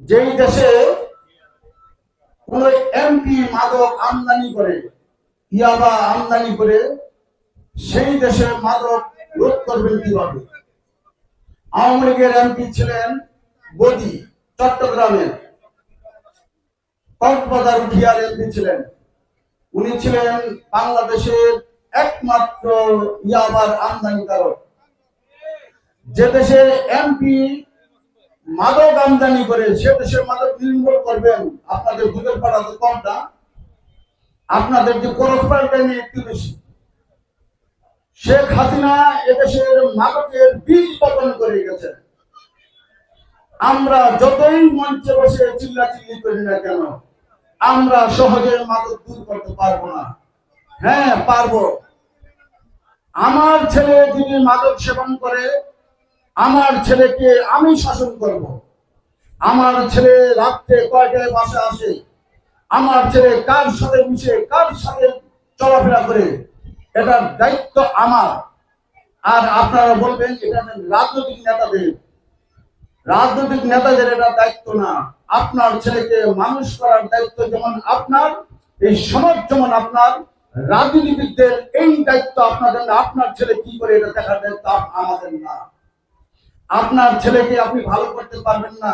যেই দেশে কোন এমপি মাদক আমদানি করে, ইয়াবা আমদানি করে, সেই দেশে মাদক রোধ করবেন কিভাবে? আওয়ামী লীগের এমপি ছিলেন বদি, চট্টগ্রামের কক্সবাজার উঠিয়ার এমপি ছিলেন। উনি ছিলেন বাংলাদেশের একমাত্র ইয়াবার আমদানিকারক। যে দেশের এমপি মাদক আমদানি করে সে দেশের মাদক নির্মূল করবেন। আপনাদের দুধের পাড়া তো কমটা, আপনাদের যে করসপালটা নিয়ে একটু বেশি। শেখ হাসিনা এদেশের মাদকের বীজ বপন করে গেছে। আমরা যতই মঞ্চে বসে চিল্লাচিল্লি করি না কেন, আমরা সহজে মাদক দূর করতে পারবো না। হ্যাঁ পারবো। আমার ছেলে যদি মাদক সেবন করে, আমার ছেলেকে আমি শাসন করব। আমার ছেলে রাত্রে কয়টায় বাসা আসে, আমার ছেলে কার সাথে মিশে, কার সাথে চলাফেরা করে, এটার দায়িত্ব আমার। আর আপনারা বলবেন এটা রাজনৈতিক নেতাদের এটা দায়িত্ব না। আপনার ছেলেকে মানুষ করার দায়িত্ব যেমন আপনার, এই সমাজ যেমন আপনার, রাজনীতিবিদদের এই দায়িত্ব আপনাদের না। আপনার ছেলে কি করে এটা দেখার দায়িত্ব আমাদের না। আপনার ছেলেকে আপনি ভালো করতে পারবেন না,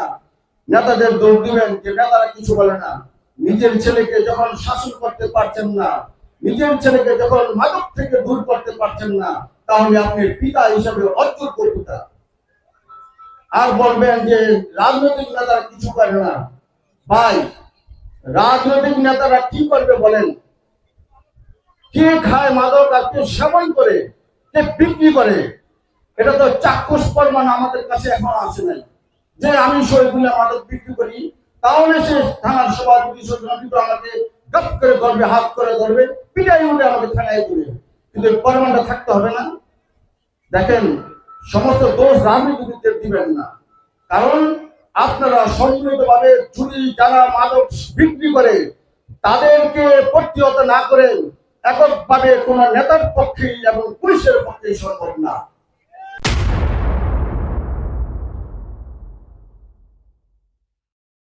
নেতাদের দোষ দিবেন যে নেতারা কিছু বলে না। নিজের ছেলেকে যখন শাসন করতে পারছেন না, নিজের ছেলেকে যখন মাদক থেকে দূর করতে পারছেন না, তাহলে আপনি পিতা হিসেবে অযোগ্য পিতা। আর বলবেন যে রাজনৈতিক নেতারা কিছু করে না। ভাই, রাজনৈতিক নেতারা কি করবে বলেন? কে খায় মাদক আর কে সেবন করে, কে বিক্রি করে, এটা তো চাক্ষুষ প্রমাণ আমাদের কাছে এখন আসে নাই। যে আমি শহীদুল্লাহ মাদক বিক্রি করি, তাহলে সে থানার সভাপতি আমাকে গপ করে ধরবে, হাত করে ধরবে, পিটাই উঠে আমাকে থানায় তুলে। কিন্তু প্রমাণটা থাকতে হবে না। দেখেন, সমস্ত দোষ রাজনীতিবিদদের দিবেন না। কারণ আপনারা সম্মিলিতভাবে যদি যারা মাদক বিক্রি করে তাদেরকে প্রতিহত না করে এককভাবে কোন নেতার পক্ষে এবং পুলিশের পক্ষে সম্ভব না।